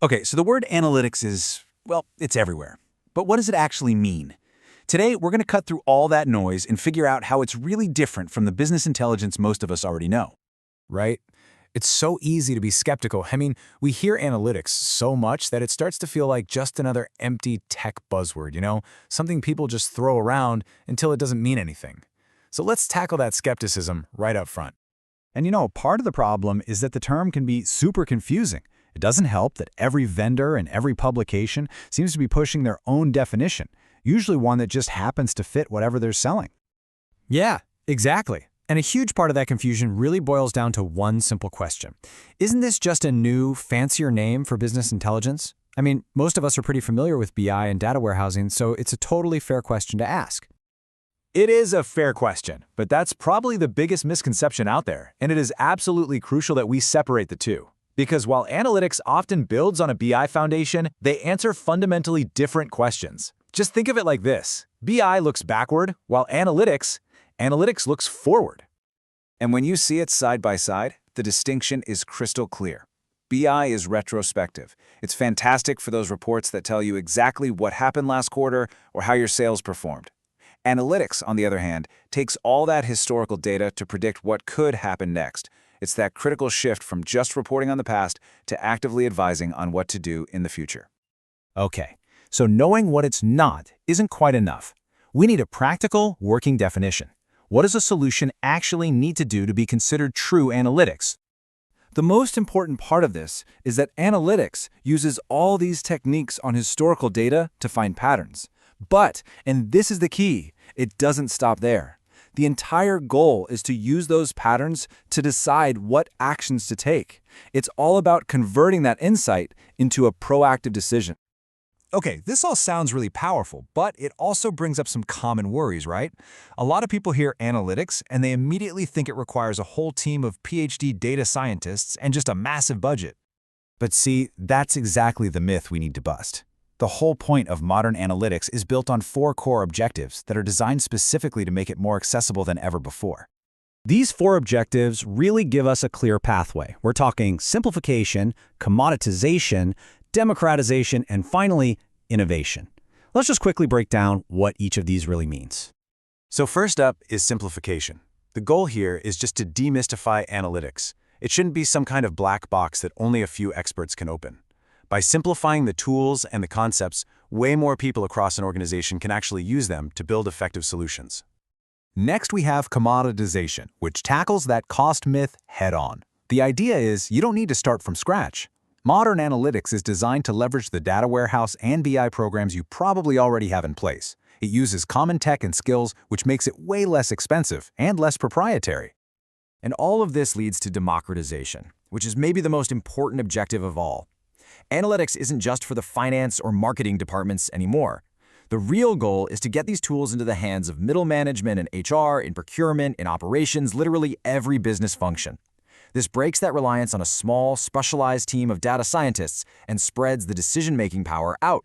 Okay, so the word analytics is, well, it's everywhere. But what does it actually mean? Today, we're going to cut through all that noise and figure out how it's really different from the business intelligence most of us already know. Right? It's so easy to be skeptical. I mean, we hear analytics so much that it starts to feel like just another empty tech buzzword, something people just throw around until it doesn't mean anything. So let's tackle that skepticism right up front. And part of the problem is that the term can be super confusing. It doesn't help that every vendor and every publication seems to be pushing their own definition, usually one that just happens to fit whatever they're selling. Yeah, exactly. And a huge part of that confusion really boils down to one simple question. Isn't this just a new, fancier name for business intelligence? I mean, most of us are pretty familiar with BI and data warehousing, so it's a totally fair question to ask. It is a fair question, but that's probably the biggest misconception out there, and it is absolutely crucial that we separate the two. Because while analytics often builds on a BI foundation, they answer fundamentally different questions. Just think of it like this. BI looks backward, while analytics looks forward. And when you see it side by side, the distinction is crystal clear. BI is retrospective. It's fantastic for those reports that tell you exactly what happened last quarter or how your sales performed. Analytics, on the other hand, takes all that historical data to predict what could happen next. It's that critical shift from just reporting on the past to actively advising on what to do in the future. Okay, so knowing what it's not isn't quite enough. We need a practical, working definition. What does a solution actually need to do to be considered true analytics? The most important part of this is that analytics uses all these techniques on historical data to find patterns. But, and this is the key, it doesn't stop there. The entire goal is to use those patterns to decide what actions to take. It's all about converting that insight into a proactive decision. Okay, this all sounds really powerful, but it also brings up some common worries, right? A lot of people hear analytics and they immediately think it requires a whole team of PhD data scientists and just a massive budget. But see, that's exactly the myth we need to bust. The whole point of modern analytics is built on 4 core objectives that are designed specifically to make it more accessible than ever before. These 4 objectives really give us a clear pathway. We're talking simplification, commoditization, democratization, and finally, innovation. Let's just quickly break down what each of these really means. So first up is simplification. The goal here is just to demystify analytics. It shouldn't be some kind of black box that only a few experts can open. By simplifying the tools and the concepts, way more people across an organization can actually use them to build effective solutions. Next, we have commoditization, which tackles that cost myth head-on. The idea is you don't need to start from scratch. Modern analytics is designed to leverage the data warehouse and BI programs you probably already have in place. It uses common tech and skills, which makes it way less expensive and less proprietary. And all of this leads to democratization, which is maybe the most important objective of all. Analytics isn't just for the finance or marketing departments anymore. The real goal is to get these tools into the hands of middle management in HR, in procurement, in operations, literally every business function. This breaks that reliance on a small, specialized team of data scientists and spreads the decision-making power out.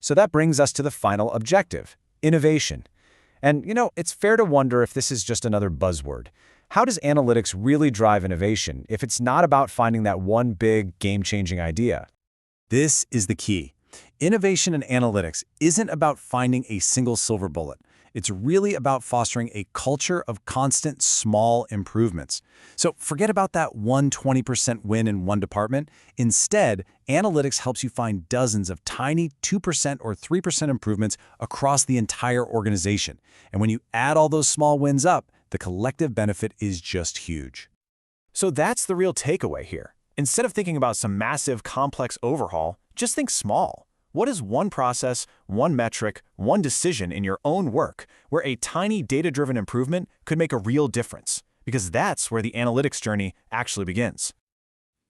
So that brings us to the final objective, innovation. And it's fair to wonder if this is just another buzzword. How does analytics really drive innovation if it's not about finding that one big, game-changing idea? This is the key. Innovation in analytics isn't about finding a single silver bullet. It's really about fostering a culture of constant small improvements. So forget about that 120% win in one department. Instead, analytics helps you find dozens of tiny 2% or 3% improvements across the entire organization. And when you add all those small wins up, the collective benefit is just huge. So that's the real takeaway here. Instead of thinking about some massive, complex overhaul, just think small. What is one process, one metric, one decision in your own work where a tiny data-driven improvement could make a real difference? Because that's where the analytics journey actually begins.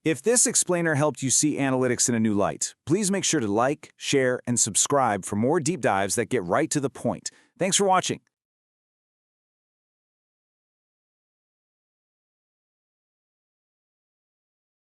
If this explainer helped you see analytics in a new light, please make sure to like, share, and subscribe for more deep dives that get right to the point. Thanks for watching.